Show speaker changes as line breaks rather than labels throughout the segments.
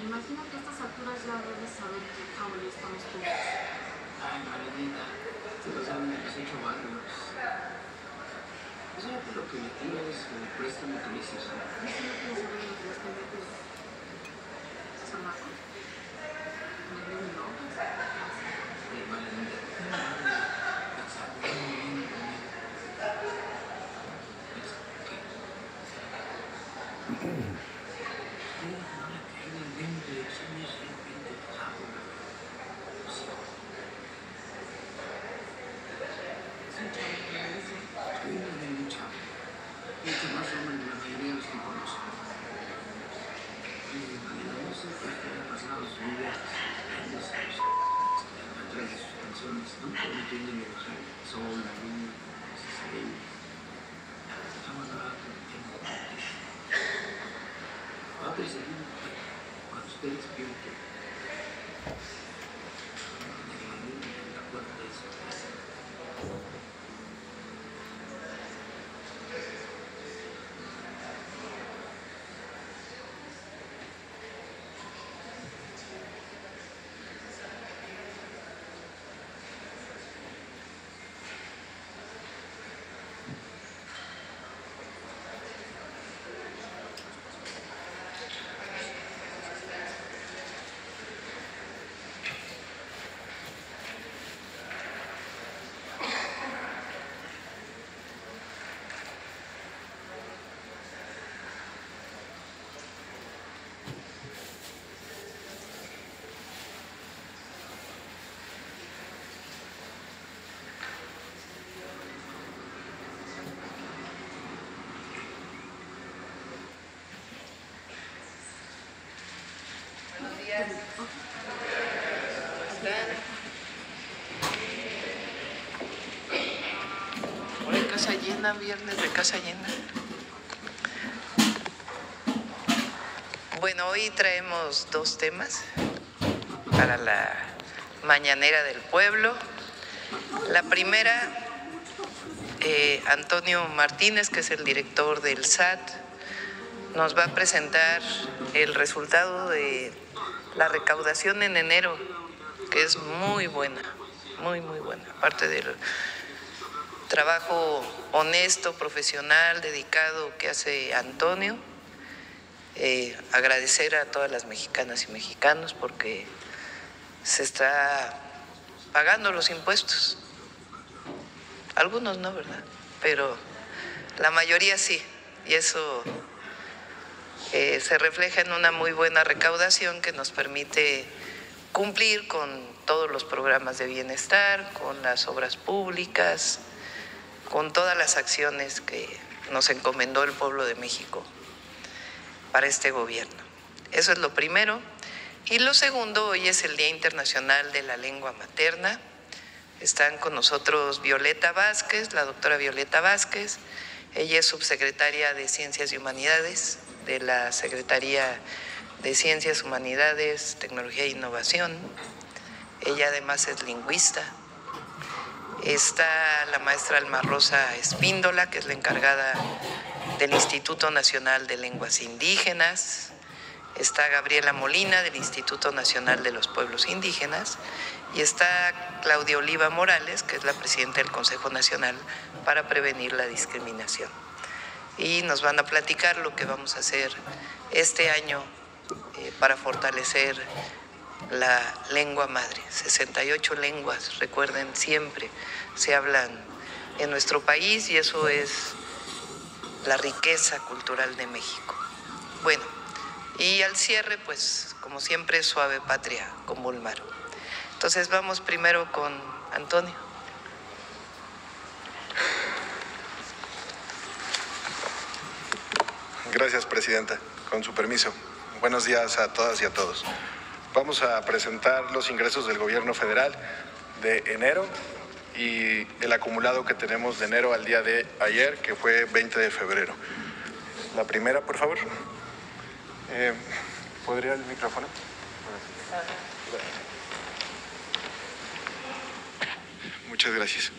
Imagino que a estas alturas ya debes saber que Pauli estamos juntos.
Ay, Marinita, te lo saben de los 8 barrios. O sea, por lo que me tienes, me préstame tu bici.
¿Y si no quieres saber lo que les tengo que decir? ¿San Marco? ¿Me dio mi nombre?
Marinita, pensando muy bien conmigo. Mucho más hombre de la mayoría de los que conozco. No sé qué ha pasado su vida, años, atrás de sus canciones, ¿no? Como entienden el sol, la luna, las estrellas. Estamos hablando de tiempo. Va a perseguir cuando usted despierte. En la puerta de su casa.
Hoy casa llena, viernes de casa llena. Bueno, hoy traemos dos temas para la mañanera del pueblo. La primera, Antonio Martínez, que es el director del SAT, nos va a presentar el resultado de la recaudación en enero, que es muy buena, muy buena. Aparte del trabajo honesto, profesional, dedicado que hace Antonio, agradecer a todas las mexicanas y mexicanos porque se está pagando los impuestos. Algunos no, ¿verdad? Pero la mayoría sí, y eso se refleja en una muy buena recaudación que nos permite cumplir con todos los programas de bienestar, con las obras públicas, con todas las acciones que nos encomendó el pueblo de México para este gobierno. Eso es lo primero. Y lo segundo, hoy es el Día Internacional de la Lengua Materna. Están con nosotros Violeta Vázquez, la doctora Violeta Vázquez. Ella es subsecretaria de Ciencias y Humanidades de la Secretaría de Ciencias, Humanidades, Tecnología e Innovación. Ella además es lingüista. Está la maestra Alma Rosa Espíndola, que es la encargada del Instituto Nacional de Lenguas Indígenas. Está Gabriela Molina, del Instituto Nacional de los Pueblos Indígenas. Y está Claudia Oliva Morales, que es la presidenta del Consejo Nacional para Prevenir la Discriminación. Y nos van a platicar lo que vamos a hacer este año para fortalecer la lengua madre. 68 lenguas, recuerden, siempre se hablan en nuestro país y eso es la riqueza cultural de México. Bueno, y al cierre, pues, como siempre, Suave Patria con Bulmaro. Entonces vamos primero con Antonio.
Gracias, Presidenta. Con su permiso. Buenos días a todas y a todos. Vamos a presentar los ingresos del Gobierno Federal de enero y el acumulado que tenemos de enero al día de ayer, que fue 20 de febrero. La primera, por favor. ¿Podría el micrófono? Muchas gracias.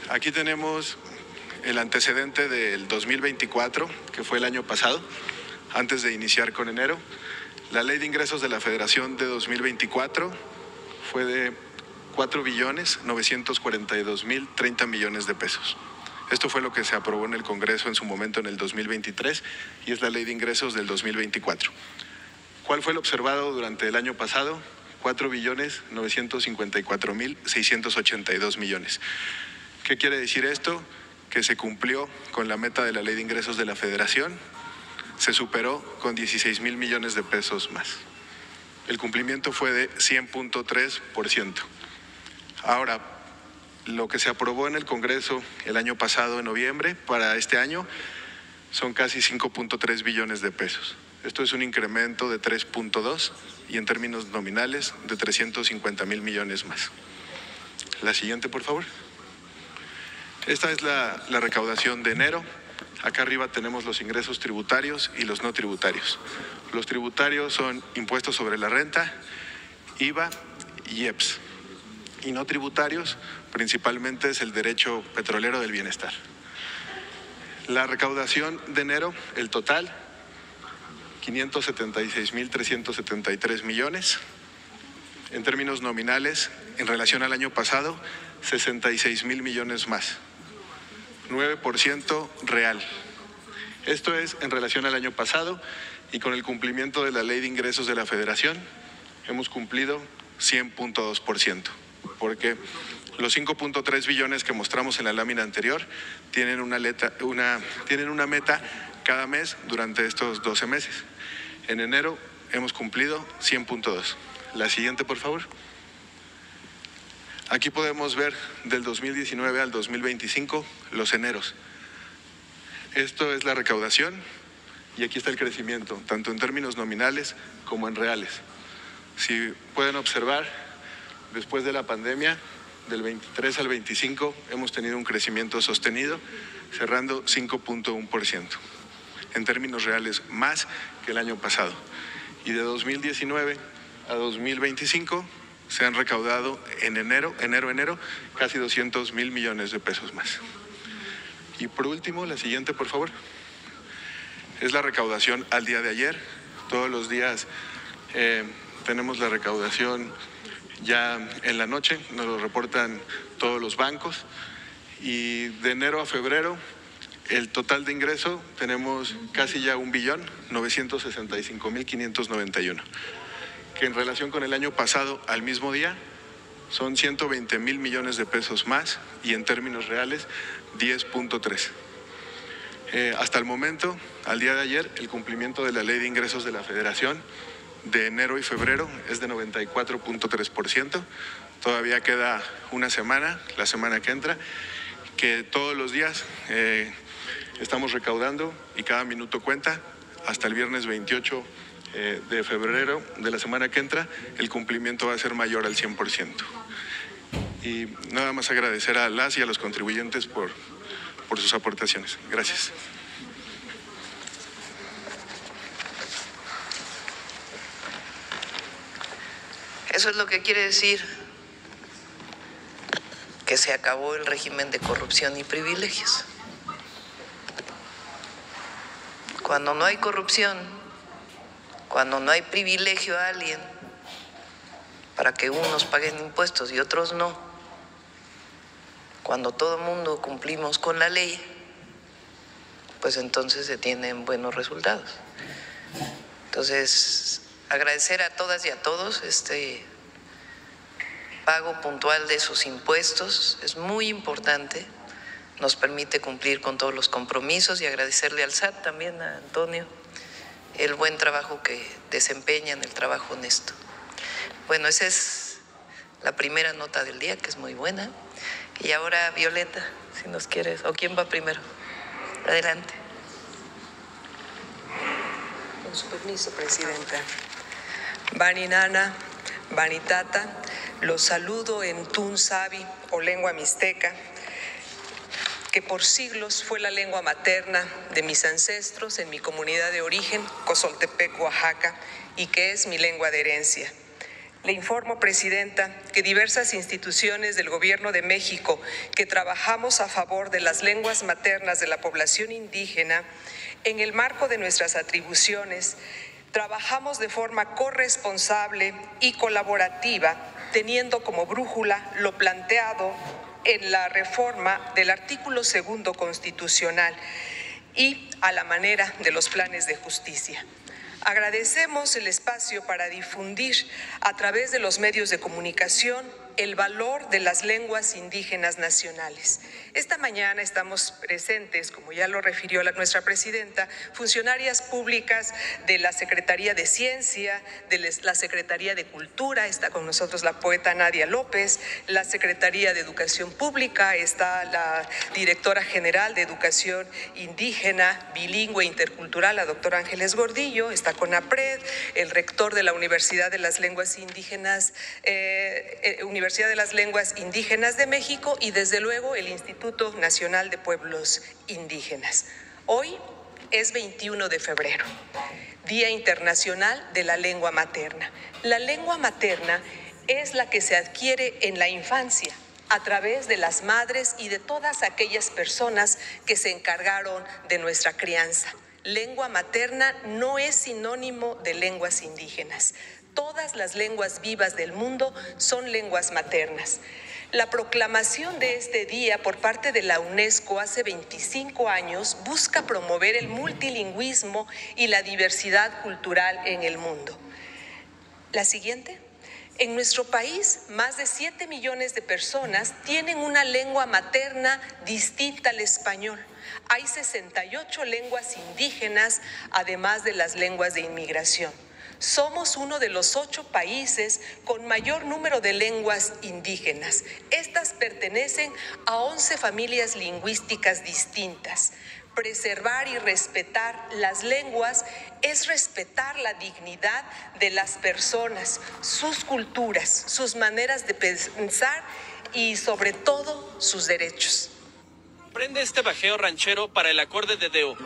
Aquí tenemos el antecedente del 2024, que fue el año pasado, antes de iniciar con enero. La Ley de Ingresos de la Federación de 2024 fue de 4.942.030 millones de pesos. Esto fue lo que se aprobó en el Congreso en su momento en el 2023 y es la Ley de Ingresos del 2024. ¿Cuál fue el observado durante el año pasado? 4.954.682 millones. ¿Qué quiere decir esto? Que se cumplió con la meta de la Ley de Ingresos de la Federación, se superó con 16,000 millones de pesos más. El cumplimiento fue de 100.3%. Ahora, lo que se aprobó en el Congreso el año pasado, en noviembre, para este año, son casi 5.3 billones de pesos. Esto es un incremento de 3.2 y en términos nominales de 350,000 millones más. La siguiente, por favor. Esta es la recaudación de enero. Acá arriba tenemos los ingresos tributarios y los no tributarios. Los tributarios son impuestos sobre la renta, IVA y IEPS. Y no tributarios, principalmente es el derecho petrolero del bienestar. La recaudación de enero, el total, 576,373 millones. En términos nominales, en relación al año pasado, 66,000 millones más. 9% real. Esto es en relación al año pasado y con el cumplimiento de la Ley de Ingresos de la Federación hemos cumplido 100.2%, porque los 5.3 billones que mostramos en la lámina anterior tienen una meta cada mes durante estos 12 meses. En enero hemos cumplido 100.2. La siguiente, por favor. Aquí podemos ver del 2019 al 2025 los eneros. Esto es la recaudación y aquí está el crecimiento, tanto en términos nominales como en reales. Si pueden observar, después de la pandemia, del 23 al 25, hemos tenido un crecimiento sostenido, cerrando 5.1%. En términos reales, más que el año pasado. Y de 2019 a 2025, se han recaudado en enero, casi 200,000 millones de pesos más. Y por último, la siguiente, por favor. Es la recaudación al día de ayer. Todos los días tenemos la recaudación ya en la noche, nos lo reportan todos los bancos. Y de enero a febrero, el total de ingreso tenemos casi ya 1.965.591. Que en relación con el año pasado al mismo día son 120,000 millones de pesos más y en términos reales 10.3. Hasta el momento, al día de ayer, el cumplimiento de la Ley de Ingresos de la Federación de enero y febrero es de 94.3%. Todavía queda una semana, la semana que entra, que todos los días estamos recaudando y cada minuto cuenta. Hasta el viernes 28 de febrero de la semana que entra, el cumplimiento va a ser mayor al 100%. Y nada más agradecer a las y a los contribuyentes por sus aportaciones. Gracias.
Eso es lo que quiere decir que se acabó el régimen de corrupción y privilegios. Cuando no hay corrupción, cuando no hay privilegio a alguien para que unos paguen impuestos y otros no, cuando todo el mundo cumplimos con la ley, pues entonces se tienen buenos resultados. Entonces, agradecer a todas y a todos este pago puntual de sus impuestos, es muy importante. nos permite cumplir con todos los compromisos y agradecerle al SAT también, a Antonio, el buen trabajo que desempeñan, el trabajo honesto. Bueno, esa es la primera nota del día, que es muy buena. Y ahora, Violeta, si nos quieres, o quién va primero. Adelante.
Con su permiso, Presidenta. Bani Nana, Bani Tata, los saludo en Tun Sabi o lengua mixteca, que por siglos fue la lengua materna de mis ancestros en mi comunidad de origen, Cozoltepec, Oaxaca, y que es mi lengua de herencia. Le informo, Presidenta, que diversas instituciones del Gobierno de México que trabajamos a favor de las lenguas maternas de la población indígena, en el marco de nuestras atribuciones, trabajamos de forma corresponsable y colaborativa, teniendo como brújula lo planteado en la reforma del artículo 2 constitucional y a la manera de los planes de justicia. Agradecemos el espacio para difundir a través de los medios de comunicación el valor de las lenguas indígenas nacionales. Esta mañana estamos presentes, como ya lo refirió nuestra presidenta, funcionarias públicas de la Secretaría de Ciencia, de la Secretaría de Cultura, está con nosotros la poeta Nadia López, la Secretaría de Educación Pública, está la Directora General de Educación Indígena, Bilingüe e Intercultural, la doctora Ángeles Gordillo, está CONAPRED, el rector de la Universidad de las Lenguas Indígenas, Universidad de las Lenguas Indígenas de México y desde luego el Instituto Nacional de Pueblos Indígenas. Hoy es 21 de febrero, Día Internacional de la Lengua Materna. La lengua materna es la que se adquiere en la infancia a través de las madres y de todas aquellas personas que se encargaron de nuestra crianza. Lengua materna no es sinónimo de lenguas indígenas. Todas las lenguas vivas del mundo son lenguas maternas. La proclamación de este día por parte de la UNESCO hace 25 años busca promover el multilingüismo y la diversidad cultural en el mundo. La siguiente. En nuestro país, más de 7 millones de personas tienen una lengua materna distinta al español. Hay 68 lenguas indígenas, además de las lenguas de inmigración. Somos uno de los 8 países con mayor número de lenguas indígenas. Estas pertenecen a 11 familias lingüísticas distintas. Preservar y respetar las lenguas es respetar la dignidad de las personas, sus culturas, sus maneras de pensar y sobre todo sus derechos.
Prende este bajeo ranchero para el acorde de Deo.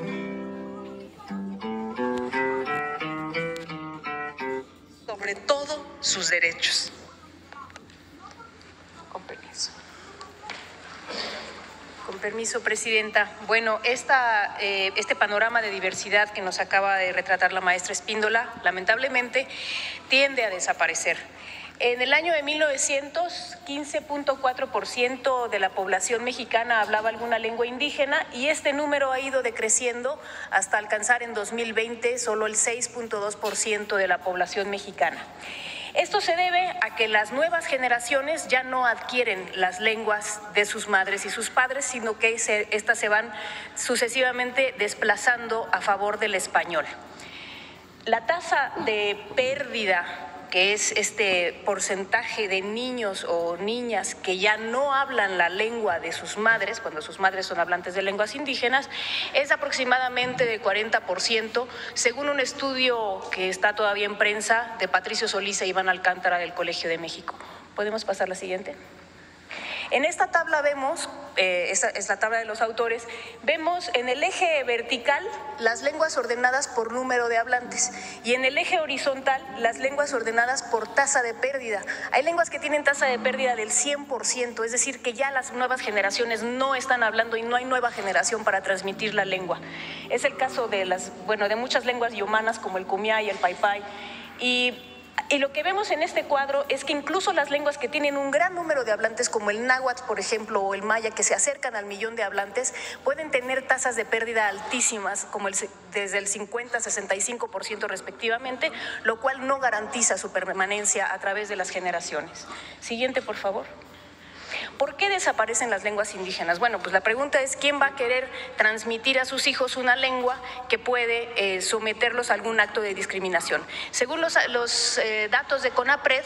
Sobre todo sus derechos. Con permiso.
Con permiso, Presidenta. Bueno, este panorama de diversidad que nos acaba de retratar la maestra Espíndola, lamentablemente, tiende a desaparecer. En el año de 1900, 15.4% de la población mexicana hablaba alguna lengua indígena y este número ha ido decreciendo hasta alcanzar en 2020 solo el 6.2% de la población mexicana. Esto se debe a que las nuevas generaciones ya no adquieren las lenguas de sus madres y sus padres, sino que estas se van sucesivamente desplazando a favor del español. La tasa de pérdida, que es este porcentaje de niños o niñas que ya no hablan la lengua de sus madres, cuando sus madres son hablantes de lenguas indígenas, es aproximadamente de 40%, según un estudio que está todavía en prensa de Patricio Solís e Iván Alcántara del Colegio de México. ¿Podemos pasar la siguiente? En esta tabla vemos, esta es la tabla de los autores, vemos en el eje vertical las lenguas ordenadas por número de hablantes y en el eje horizontal las lenguas ordenadas por tasa de pérdida. Hay lenguas que tienen tasa de pérdida del 100%, es decir, que ya las nuevas generaciones no están hablando y no hay nueva generación para transmitir la lengua. Es el caso de de muchas lenguas yomanas como el kumiá y el paypay. Y lo que vemos en este cuadro es que incluso las lenguas que tienen un gran número de hablantes, como el náhuatl, por ejemplo, o el maya, que se acercan al 1.000.000 de hablantes, pueden tener tasas de pérdida altísimas, como desde el 50 a 65% respectivamente, lo cual no garantiza su permanencia a través de las generaciones. Siguiente, por favor. ¿Por qué desaparecen las lenguas indígenas? Bueno, pues la pregunta es ¿quién va a querer transmitir a sus hijos una lengua que puede someterlos a algún acto de discriminación? Según los datos de CONAPRED,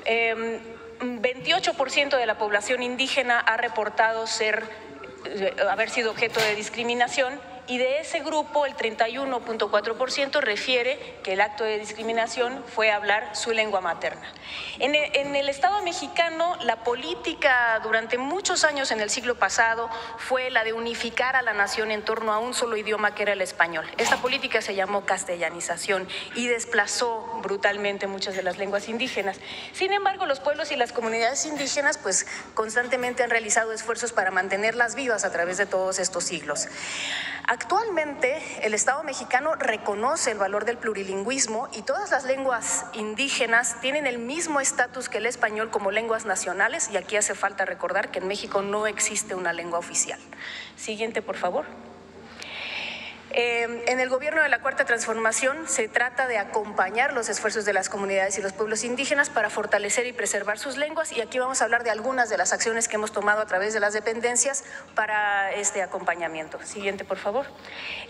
28% de la población indígena ha reportado haber sido objeto de discriminación, y de ese grupo el 31.4% refiere que el acto de discriminación fue hablar su lengua materna. En el Estado mexicano, la política durante muchos años en el siglo pasado fue la de unificar a la nación en torno a un solo idioma, que era el español. Esta política se llamó castellanización y desplazó brutalmente muchas de las lenguas indígenas. Sin embargo, los pueblos y las comunidades indígenas pues constantemente han realizado esfuerzos para mantenerlas vivas a través de todos estos siglos. Actualmente, el Estado mexicano reconoce el valor del plurilingüismo y todas las lenguas indígenas tienen el mismo estatus que el español como lenguas nacionales, y aquí hace falta recordar que en México no existe una lengua oficial. Siguiente, por favor. En el gobierno de la Cuarta Transformación se trata de acompañar los esfuerzos de las comunidades y los pueblos indígenas para fortalecer y preservar sus lenguas, y aquí vamos a hablar de algunas de las acciones que hemos tomado a través de las dependencias para este acompañamiento. Siguiente, por favor.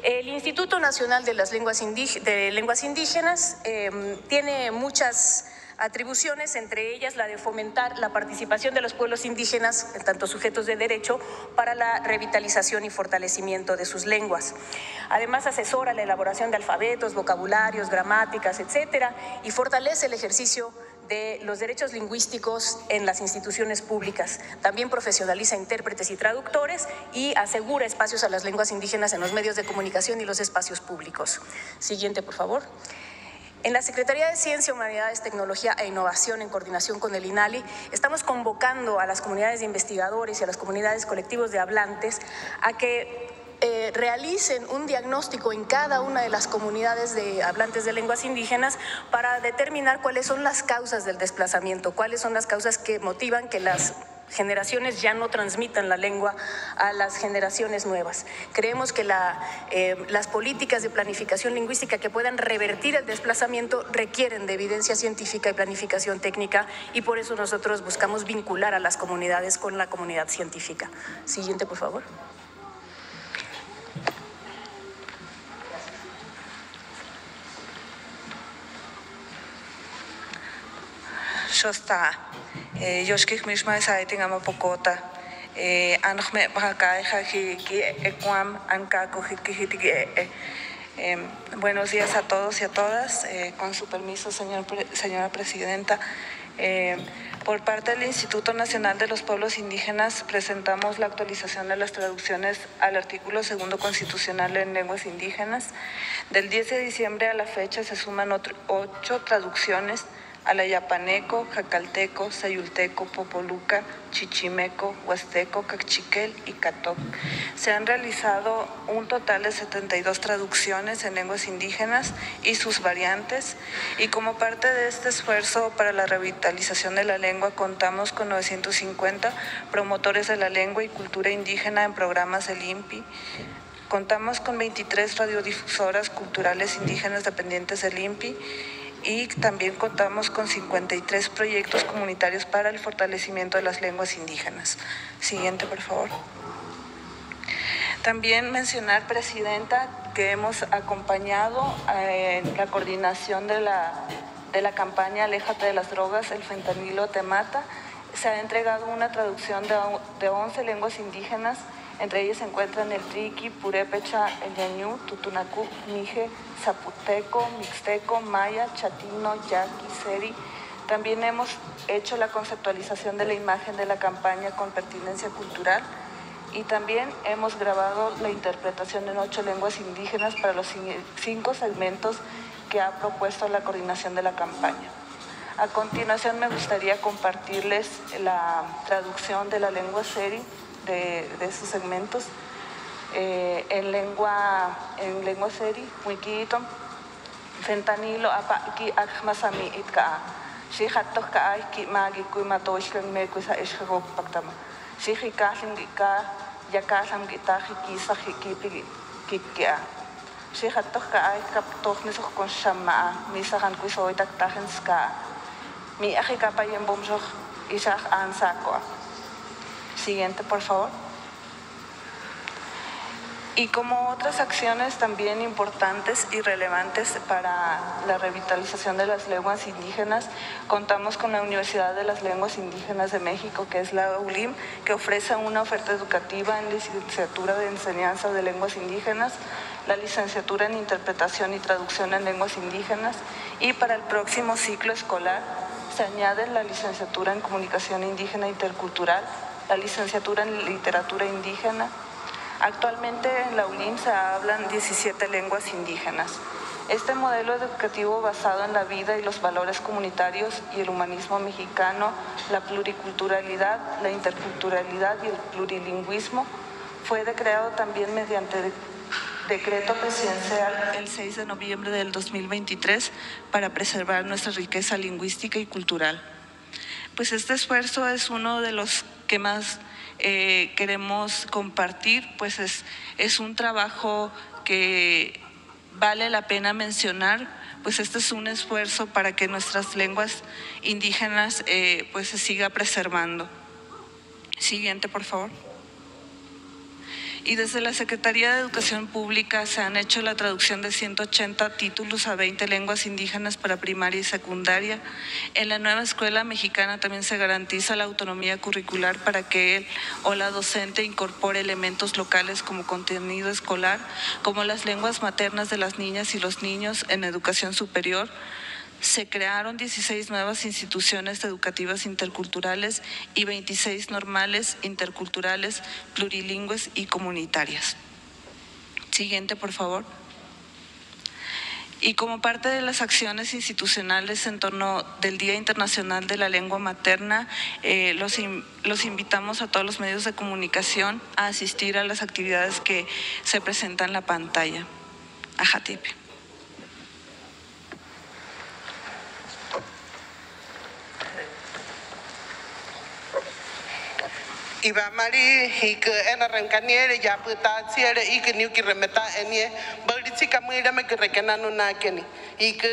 El Instituto Nacional de las Lenguas Indígenas tiene muchas atribuciones, entre ellas la de fomentar la participación de los pueblos indígenas, tanto sujetos de derecho, para la revitalización y fortalecimiento de sus lenguas. Además, asesora la elaboración de alfabetos, vocabularios, gramáticas, etcétera, y fortalece el ejercicio de los derechos lingüísticos en las instituciones públicas. También profesionaliza intérpretes y traductores y asegura espacios a las lenguas indígenas en los medios de comunicación y los espacios públicos. Siguiente, por favor. En la Secretaría de Ciencia, Humanidades, Tecnología e Innovación, en coordinación con el INALI, estamos convocando a las comunidades de investigadores y a las comunidades colectivos de hablantes a que realicen un diagnóstico en cada una de las comunidades de hablantes de lenguas indígenas para determinar cuáles son las causas del desplazamiento, cuáles son las causas que motivan que las generaciones ya no transmitan la lengua a las generaciones nuevas. Creemos que las políticas de planificación lingüística que puedan revertir el desplazamiento requieren de evidencia científica y planificación técnica, y por eso nosotros buscamos vincular a las comunidades con la comunidad científica. Siguiente, por favor.
Shosta yoshkik mishma saiting amapokota anjme bakaja ki ekwam ankako hikihitiki. Buenos días a todos y a todas. Con su permiso, señora presidenta, por parte del Instituto Nacional de los Pueblos Indígenas presentamos la actualización de las traducciones al artículo 2 constitucional en lenguas indígenas. Del 10 de diciembre a la fecha se suman 8 traducciones al ayapaneco, jacalteco, sayulteco, popoluca, chichimeco, huasteco, cachiquel y catoc. Se han realizado un total de 72 traducciones en lenguas indígenas y sus variantes, y como parte de este esfuerzo para la revitalización de la lengua contamos con 950 promotores de la lengua y cultura indígena en programas del INPI. Contamos con 23 radiodifusoras culturales indígenas dependientes del INPI, y también contamos con 53 proyectos comunitarios para el fortalecimiento de las lenguas indígenas. Siguiente, por favor. También mencionar, presidenta, que hemos acompañado en la coordinación de la campaña Aléjate de las drogas, el fentanilo te mata. Se ha entregado una traducción de 11 lenguas indígenas. Entre ellas se encuentran el triqui, purépecha, el ñañú, tutunacú, mije, zapoteco, mixteco, maya, chatino, yaqui, seri. También hemos hecho la conceptualización de la imagen de la campaña con pertinencia cultural, y también hemos grabado la interpretación en 8 lenguas indígenas para los 5 segmentos que ha propuesto la coordinación de la campaña. A continuación me gustaría compartirles la traducción de la lengua seri de esos segmentos. En lengua seri, wikitom, fentanilo apa ki akmasami itka. Si hatok ka ki magi kuimatoshkan me kuisa eshro paktama. Si hikasim ka yakasam kita hikisa hikipi kikia. Si hatok ka kaptok misok kon shama misahan kuisoy taktahen ska. Mi akikapa yembomjok isak ansako. Siguiente, por favor. Y como otras acciones también importantes y relevantes para la revitalización de las lenguas indígenas, contamos con la Universidad de las Lenguas Indígenas de México, que es la ULIM, que ofrece una oferta educativa en licenciatura de enseñanza de lenguas indígenas, la licenciatura en interpretación y traducción en lenguas indígenas, y para el próximo ciclo escolar se añade la licenciatura en comunicación indígena intercultural, la licenciatura en literatura indígena. Actualmente en la ULIM se hablan 17 lenguas indígenas. Este modelo educativo basado en la vida y los valores comunitarios y el humanismo mexicano, la pluriculturalidad, la interculturalidad y el plurilingüismo fue creado también mediante decreto presidencial el 6 de noviembre del 2023 para preservar nuestra riqueza lingüística y cultural. Pues este esfuerzo es uno de los que más queremos compartir, pues es un trabajo que vale la pena mencionar, pues este es un esfuerzo para que nuestras lenguas indígenas pues se siga preservando. Siguiente, por favor. Y desde la Secretaría de Educación Pública se han hecho la traducción de 180 títulos a 20 lenguas indígenas para primaria y secundaria. En la nueva escuela mexicana también se garantiza la autonomía curricular para que él o la docente incorpore elementos locales como contenido escolar, como las lenguas maternas de las niñas y los niños en educación superior. Se crearon 16 nuevas instituciones educativas interculturales y 26 normales, interculturales, plurilingües y comunitarias. Siguiente, por favor. Y como parte de las acciones institucionales en torno del Día Internacional de la Lengua Materna, los invitamos a todos los medios de comunicación a asistir a las actividades que se presentan en la pantalla. Ajatipe.
Iba Mari hik en arrancaniere ya puta siere ik niu ki remeta enie baldi kamira me que rekenanu na keni ik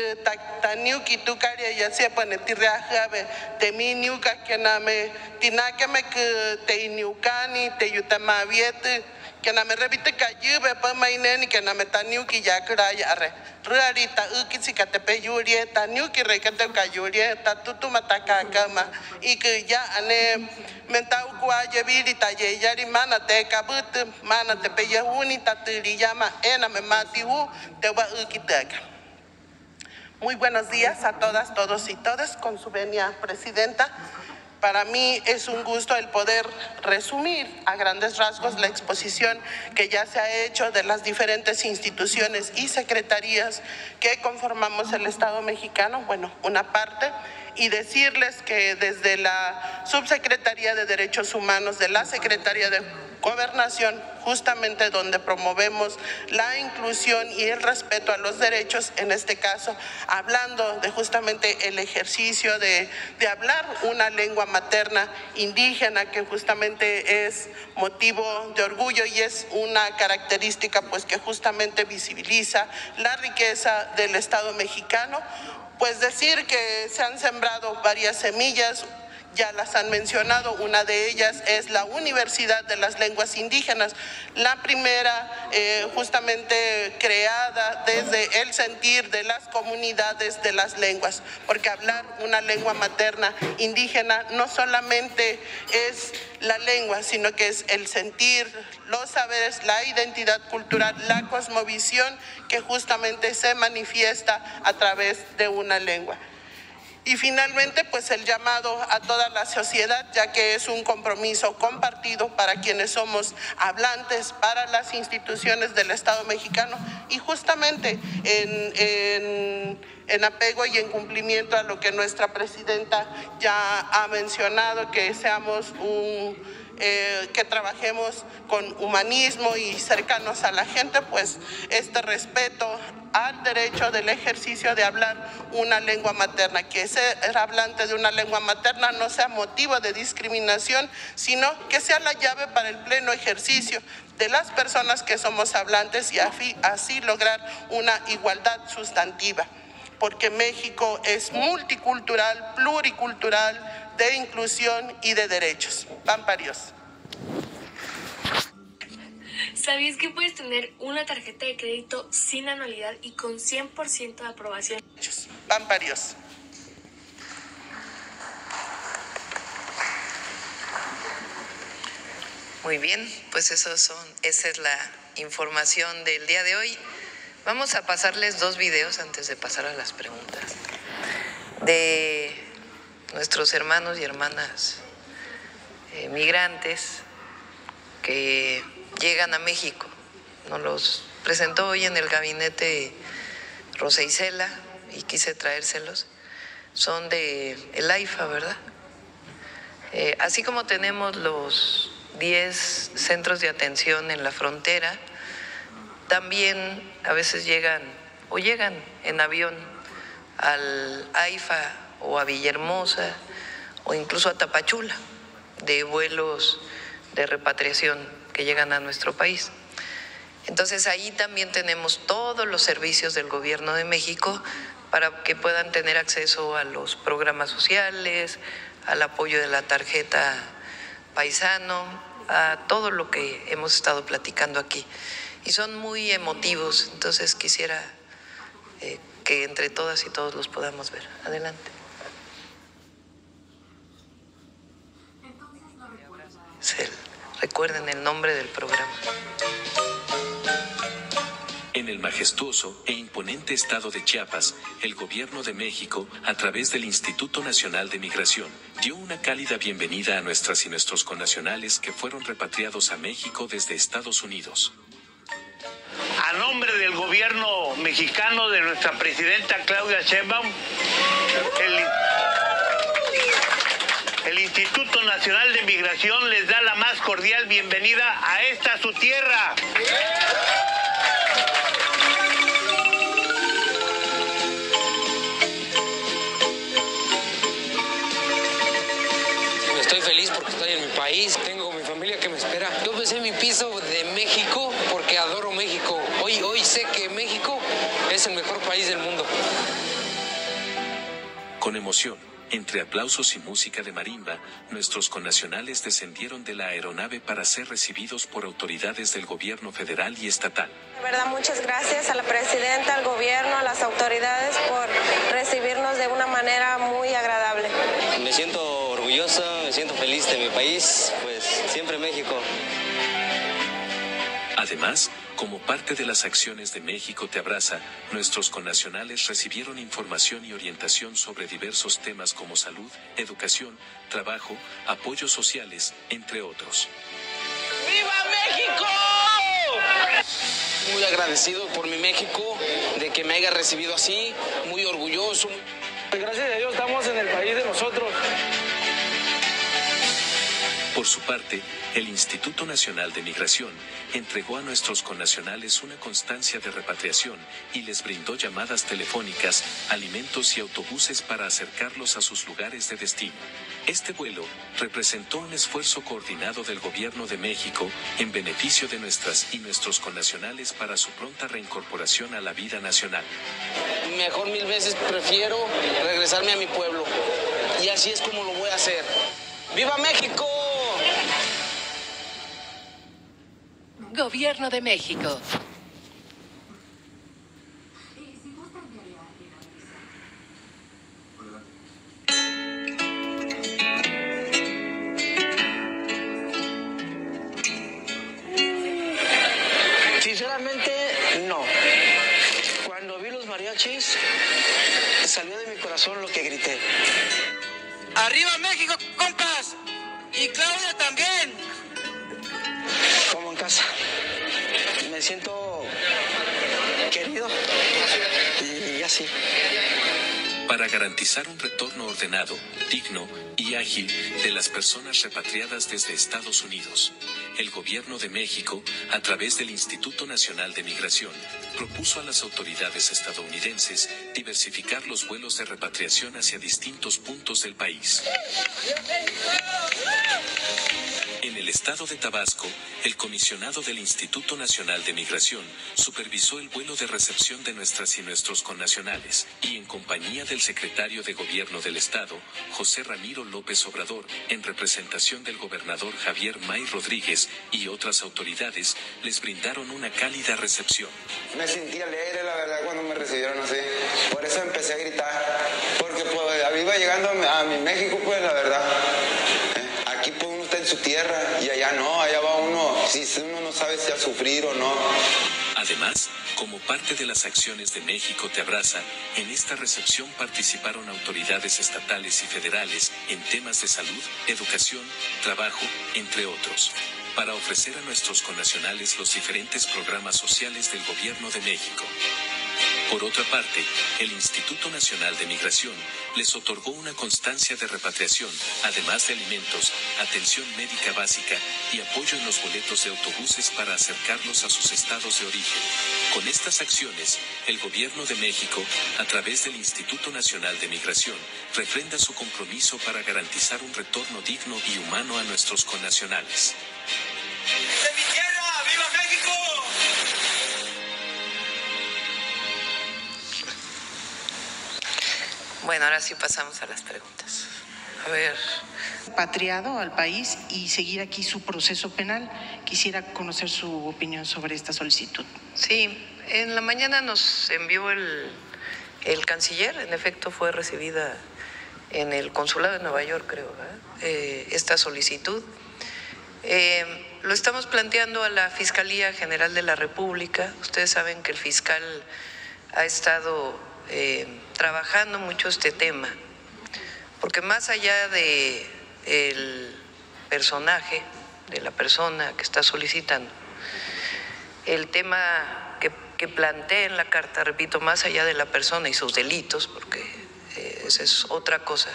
ta niu ki tu karia ya se pone tirra jabe te mi niu ka kename tinake me que te niu kani te yutama viet que na me revite kayube pa maineni que na me ta niu ki ya kra ya re rarita uki te pe yurie ta niu ki rekete kayurie ta tutu mataka kama ik ya ane menta ukua yeviri ta ye yari mana te kabut mana te pe yahuni ta tiri llama ena me matiu te va ukitaka. Muy buenos días a todas, todos y todas, con su venia presidenta. Para mí es un gusto el poder resumir a grandes rasgos la exposición que ya se ha hecho de las diferentes instituciones y secretarías que conformamos el Estado mexicano, bueno, una parte, y decirles que desde la Subsecretaría de Derechos Humanos de la Secretaría de Gobernación, justamente donde promovemos la inclusión y el respeto a los derechos, en este caso, hablando de justamente el ejercicio de hablar una lengua materna indígena, que justamente es motivo de orgullo y es una característica pues que justamente visibiliza la riqueza del Estado mexicano. Pues decir que se han sembrado varias semillas, ya las han mencionado, una de ellas es la Universidad de las Lenguas Indígenas, la primera justamente creada desde el sentir de las comunidades de las lenguas, porque hablar una lengua materna indígena no solamente es la lengua, sino que es el sentir, los saberes, la identidad cultural, la cosmovisión que justamente se manifiesta a través de una lengua. Y finalmente, pues el llamado a toda la sociedad, ya que es un compromiso compartido para quienes somos hablantes, para las instituciones del Estado mexicano y justamente en apego y en cumplimiento a lo que nuestra presidenta ya ha mencionado, que seamos que trabajemos con humanismo y cercanos a la gente, pues este respeto al derecho del ejercicio de hablar una lengua materna, que ser hablante de una lengua materna no sea motivo de discriminación, sino que sea la llave para el pleno ejercicio de las personas que somos hablantes y así lograr una igualdad sustantiva, porque México es multicultural, pluricultural, de inclusión y de derechos. Pamparios.
¿Sabías que puedes tener una tarjeta de crédito sin anualidad y con 100% de aprobación?
Van varios.
Muy bien, pues esa es la información del día de hoy. Vamos a pasarles 2 videos antes de pasar a las preguntas de nuestros hermanos y hermanas migrantes que llegan a México. Nos los presentó hoy en el gabinete Rosa Isela y quise traérselos. Son de el AIFA, ¿verdad? Así como tenemos los 10 centros de atención en la frontera, también a veces llegan en avión al AIFA o a Villahermosa o incluso a Tapachula, de vuelos de repatriación que llegan a nuestro país. Entonces ahí también tenemos todos los servicios del Gobierno de México para que puedan tener acceso a los programas sociales, al apoyo de la tarjeta paisano, a todo lo que hemos estado platicando aquí. Y son muy emotivos, entonces quisiera que entre todas y todos los podamos ver. Adelante. Recuerden el nombre del programa.
En el majestuoso e imponente estado de Chiapas, el Gobierno de México, a través del Instituto Nacional de Migración, dio una cálida bienvenida a nuestras y nuestros connacionales que fueron repatriados a México desde Estados Unidos.
A nombre del Gobierno mexicano de nuestra presidenta Claudia Sheinbaum, el Instituto Nacional de Migración les da la más cordial bienvenida a esta su tierra.
Estoy feliz porque estoy en mi país, tengo mi familia que me espera. Yo besé mi piso de México porque adoro México. Hoy sé que México es el mejor país del mundo.
Con emoción, entre aplausos y música de marimba, nuestros connacionales descendieron de la aeronave para ser recibidos por autoridades del gobierno federal y estatal.
De verdad, muchas gracias a la presidenta, al gobierno, a las autoridades por recibirnos de una manera muy agradable.
Me siento orgullosa, me siento feliz de mi país, pues siempre México.
Además, como parte de las acciones de México Te Abraza, nuestros connacionales recibieron información y orientación sobre diversos temas como salud, educación, trabajo, apoyos sociales, entre otros.
¡Viva México! Muy agradecido por mi México, de que me haya recibido así, muy orgulloso.
Gracias a Dios estamos en el país de nosotros.
Por su parte, el Instituto Nacional de Migración entregó a nuestros connacionales una constancia de repatriación y les brindó llamadas telefónicas, alimentos y autobuses para acercarlos a sus lugares de destino. Este vuelo representó un esfuerzo coordinado del Gobierno de México en beneficio de nuestras y nuestros connacionales para su pronta reincorporación a la vida nacional.
Mejor 1000 veces prefiero regresarme a mi pueblo y así es como lo voy a hacer. ¡Viva México!
Gobierno de México.
Sinceramente, no. Cuando vi los mariachis, salió de mi corazón lo que grité.
¡Arriba México, compas! ¡Y Claudia también!
Como en casa. Me siento querido y así.
Para garantizar un retorno ordenado, digno y ágil de las personas repatriadas desde Estados Unidos, el Gobierno de México, a través del Instituto Nacional de Migración, propuso a las autoridades estadounidenses diversificar los vuelos de repatriación hacia distintos puntos del país. En el estado de Tabasco, el comisionado del Instituto Nacional de Migración supervisó el vuelo de recepción de nuestras y nuestros connacionales, y en compañía del secretario de Gobierno del estado, José Ramiro López Obrador, en representación del gobernador Javier May Rodríguez y otras autoridades, les brindaron una cálida recepción.
Me sentí alegre, la verdad, cuando me recibieron así. Por eso empecé a gritar, porque pues iba llegando a mi México, pues la verdad. Aquí pues uno está en su tierra y allá no, allá va uno, si uno no sabe si a sufrir o no.
Además, como parte de las acciones de México Te Abraza, en esta recepción participaron autoridades estatales y federales en temas de salud, educación, trabajo, entre otros, para ofrecer a nuestros connacionales los diferentes programas sociales del Gobierno de México. Por otra parte, el Instituto Nacional de Migración les otorgó una constancia de repatriación, además de alimentos, atención médica básica y apoyo en los boletos de autobuses para acercarlos a sus estados de origen. Con estas acciones, el Gobierno de México, a través del Instituto Nacional de Migración, refrenda su compromiso para garantizar un retorno digno y humano a nuestros connacionales.
¡De mi tierra! ¡Viva México!
Bueno, ahora sí pasamos a las preguntas. A ver.
Repatriado al país y seguir aquí su proceso penal. Quisiera conocer su opinión sobre esta solicitud.
Sí, en la mañana nos envió el canciller, en efecto fue recibida en el consulado de Nueva York, creo, esta solicitud. Lo estamos planteando a la Fiscalía General de la República. Ustedes saben que el fiscal ha estado trabajando mucho este tema, porque más allá de el personaje, de la persona que está solicitando, el tema que plantea en la carta, repito, más allá de la persona y sus delitos, porque esa es otra cosa,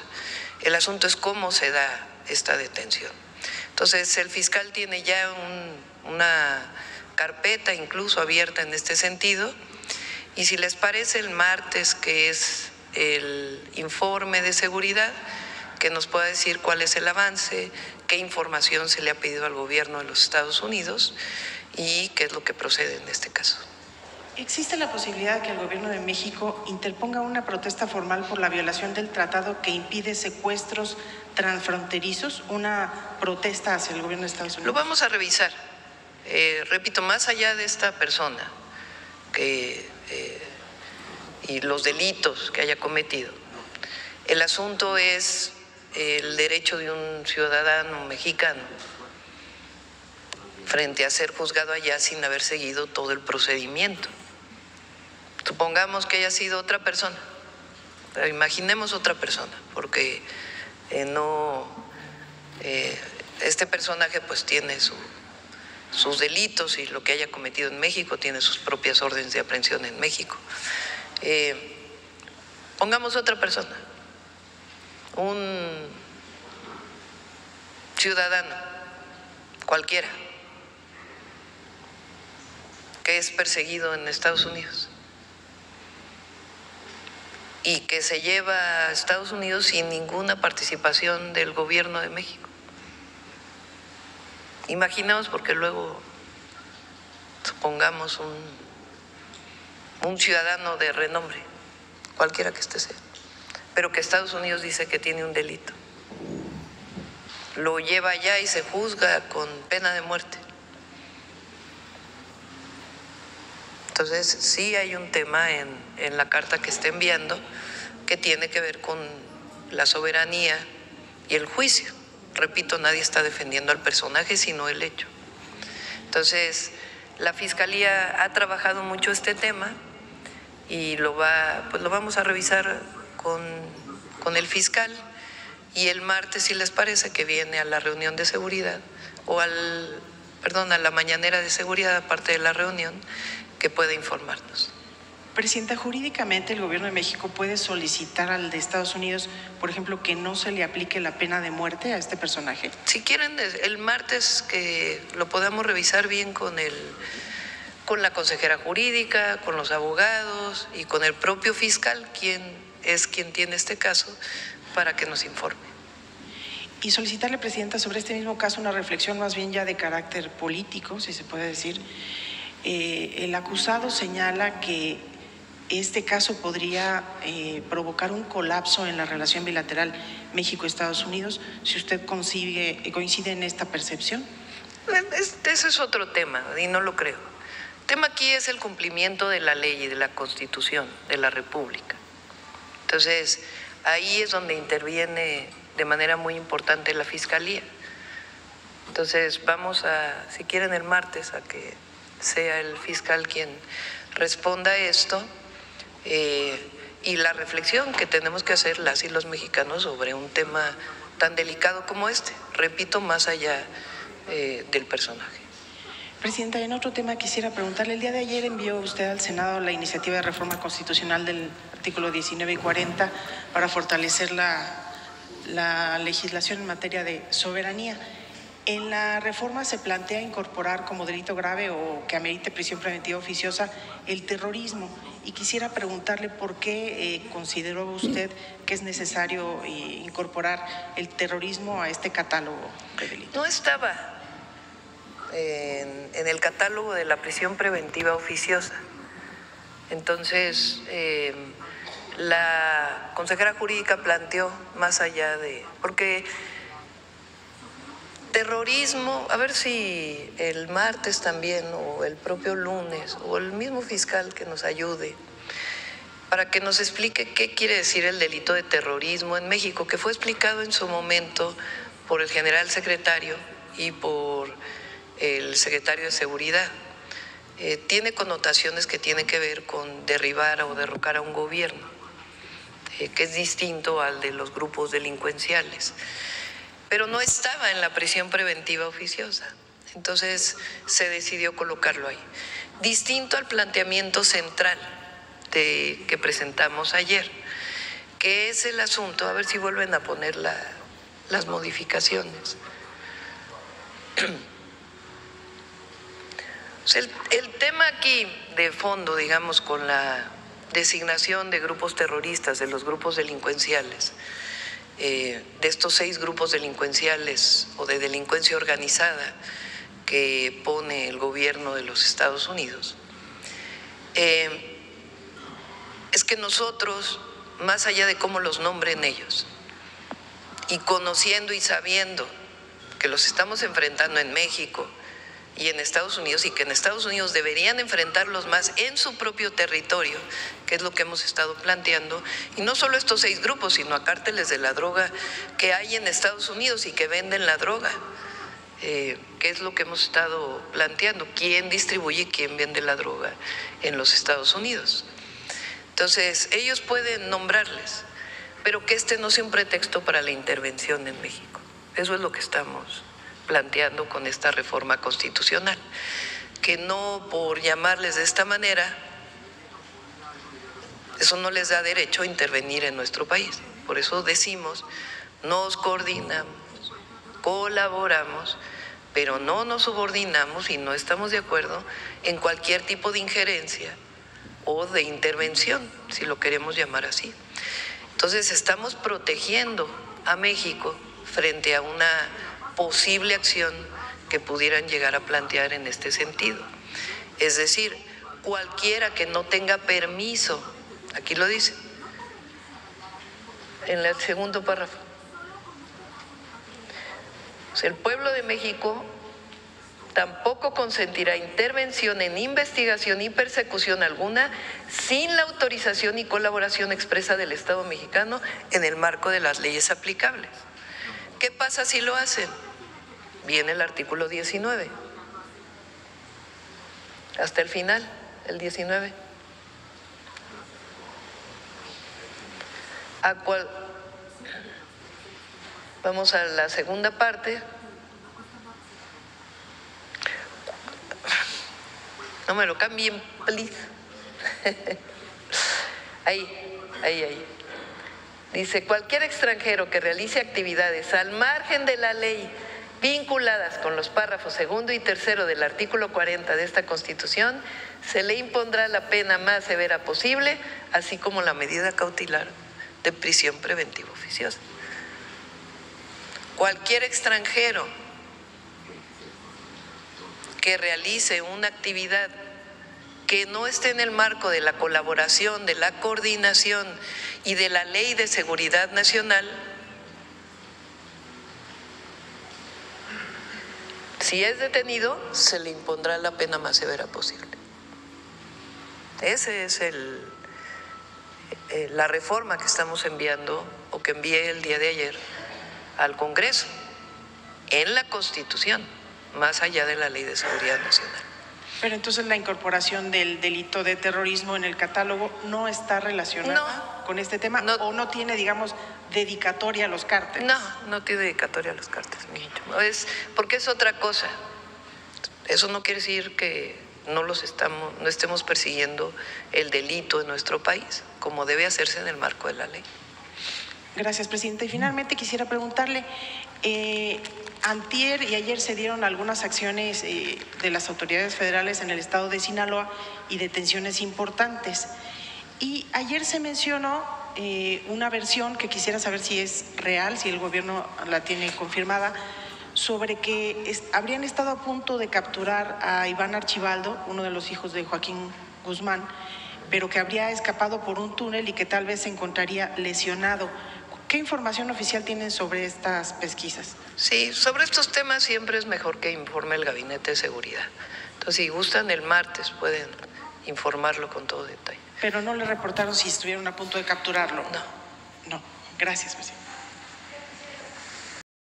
el asunto es cómo se da esta detención. Entonces, el fiscal tiene ya una carpeta incluso abierta en este sentido, y si les parece, el martes, que es el informe de seguridad, que nos pueda decir cuál es el avance, qué información se le ha pedido al gobierno de los Estados Unidos y qué es lo que procede en este caso.
¿Existe la posibilidad de que el gobierno de México interponga una protesta formal por la violación del tratado que impide secuestros transfronterizos, una protesta hacia el gobierno de Estados Unidos?
Lo vamos a revisar. Repito, más allá de esta persona y los delitos que haya cometido, el asunto es el derecho de un ciudadano mexicano frente a ser juzgado allá sin haber seguido todo el procedimiento. Supongamos que haya sido otra persona, pero imaginemos otra persona, porque este personaje pues tiene sus delitos y lo que haya cometido en México, tiene sus propias órdenes de aprehensión en México. Pongamos otra persona, un ciudadano cualquiera que es perseguido en Estados Unidos y que se lleva a Estados Unidos sin ninguna participación del gobierno de México. Imaginemos, porque luego supongamos un ciudadano de renombre, cualquiera que esté sea, pero que Estados Unidos dice que tiene un delito. Lo lleva allá y se juzga con pena de muerte. Entonces, sí hay un tema en la carta que está enviando que tiene que ver con la soberanía y el juicio. Repito, nadie está defendiendo al personaje, sino el hecho. Entonces, la Fiscalía ha trabajado mucho este tema y lo vamos a revisar con el fiscal, y el martes, si les parece, que viene a la reunión de seguridad o a la mañanera de seguridad, aparte de la reunión, que pueda informarnos.
Presidenta, jurídicamente el gobierno de México puede solicitar al de Estados Unidos, por ejemplo, que no se le aplique la pena de muerte a este personaje.
Si quieren, el martes que lo podamos revisar bien con la consejera jurídica, con los abogados y con el propio fiscal, quien tiene este caso, para que nos informe.
Y solicitarle, Presidenta, sobre este mismo caso una reflexión más bien ya de carácter político, si se puede decir. El acusado señala que este caso podría provocar un colapso en la relación bilateral México-Estados Unidos. Si usted coincide en esta percepción.
Ese es otro tema y no lo creo. El tema aquí es el cumplimiento de la ley y de la Constitución de la República. Entonces, ahí es donde interviene de manera muy importante la Fiscalía. Entonces, vamos a, si quieren el martes, a que sea el fiscal quien responda a esto y la reflexión que tenemos que hacer las y los mexicanos sobre un tema tan delicado como este. Repito, más allá del personaje.
Presidenta, en otro tema quisiera preguntarle, el día de ayer envió usted al Senado la iniciativa de reforma constitucional del artículo 19 y 40 para fortalecer la legislación en materia de soberanía. En la reforma se plantea incorporar como delito grave o que amerite prisión preventiva oficiosa el terrorismo. Y quisiera preguntarle por qué consideró usted que es necesario incorporar el terrorismo a este catálogo de delitos.
No estaba en el catálogo de la prisión preventiva oficiosa. Entonces, la consejera jurídica planteó más allá de... Porque terrorismo, a ver si el martes también o el propio lunes o el mismo fiscal que nos ayude para que nos explique qué quiere decir el delito de terrorismo en México, que fue explicado en su momento por el general secretario y por el secretario de Seguridad. Tiene connotaciones que tienen que ver con derribar o derrocar a un gobierno, que es distinto al de los grupos delincuenciales. Pero no estaba en la prisión preventiva oficiosa, entonces se decidió colocarlo ahí. Distinto al planteamiento central que presentamos ayer, que es el asunto, a ver si vuelven a poner las modificaciones. El tema aquí de fondo, digamos, con la designación de grupos terroristas, de los grupos delincuenciales, de estos 6 grupos delincuenciales o de delincuencia organizada que pone el gobierno de los Estados Unidos, es que nosotros, más allá de cómo los nombren ellos, y conociendo y sabiendo que los estamos enfrentando en México y en Estados Unidos, y que en Estados Unidos deberían enfrentarlos más en su propio territorio, que es lo que hemos estado planteando, y no solo estos 6 grupos, sino a cárteles de la droga que hay en Estados Unidos y que venden la droga, que es lo que hemos estado planteando, quién distribuye y quién vende la droga en los Estados Unidos. Entonces, ellos pueden nombrarles, pero que este no sea un pretexto para la intervención en México. Eso es lo que estamos planteando con esta reforma constitucional, que no por llamarles de esta manera, eso no les da derecho a intervenir en nuestro país. Por eso decimos, nos coordinamos, colaboramos, pero no nos subordinamos y no estamos de acuerdo en cualquier tipo de injerencia o de intervención, si lo queremos llamar así. Entonces estamos protegiendo a México frente a una posible acción que pudieran llegar a plantear en este sentido. Es decir, cualquiera que no tenga permiso, aquí lo dice, en el segundo párrafo. O sea, el pueblo de México tampoco consentirá intervención en investigación y persecución alguna sin la autorización y colaboración expresa del Estado mexicano en el marco de las leyes aplicables. ¿Qué pasa si lo hacen? Viene el artículo 19. Hasta el final, el 19. Vamos a la segunda parte. No me lo cambien, please. Ahí. Dice, cualquier extranjero que realice actividades al margen de la ley vinculadas con los párrafos 2 y 3 del artículo 40 de esta Constitución, se le impondrá la pena más severa posible, así como la medida cautelar de prisión preventiva oficiosa. cualquier extranjero que realice una actividad que no esté en el marco de la colaboración, de la coordinación y de la Ley de Seguridad Nacional, si es detenido, se le impondrá la pena más severa posible. Esa es la reforma que estamos enviando o que envié el día de ayer al Congreso en la Constitución, más allá de la Ley de Seguridad Nacional.
Pero entonces la incorporación del delito de terrorismo en el catálogo no está relacionada con este tema, o no tiene, digamos, dedicatoria a los cárteles.
No tiene dedicatoria a los cárteles, es porque es otra cosa. Eso no quiere decir que no estemos persiguiendo el delito en nuestro país, como debe hacerse en el marco de la ley.
Gracias, presidenta. Y finalmente quisiera preguntarle, antier y ayer se dieron algunas acciones de las autoridades federales en el estado de Sinaloa y detenciones importantes. Y ayer se mencionó una versión que quisiera saber si es real, si el gobierno la tiene confirmada, sobre que habrían estado a punto de capturar a Iván Archibaldo, uno de los hijos de Joaquín Guzmán, pero que habría escapado por un túnel y que tal vez se encontraría lesionado. ¿Qué información oficial tienen sobre estas pesquisas?
Sí, sobre estos temas siempre es mejor que informe el Gabinete de Seguridad. Entonces, si gustan, el martes pueden informarlo con todo detalle.
Pero no le reportaron si estuvieron a punto de capturarlo.
No.
Gracias, presidente.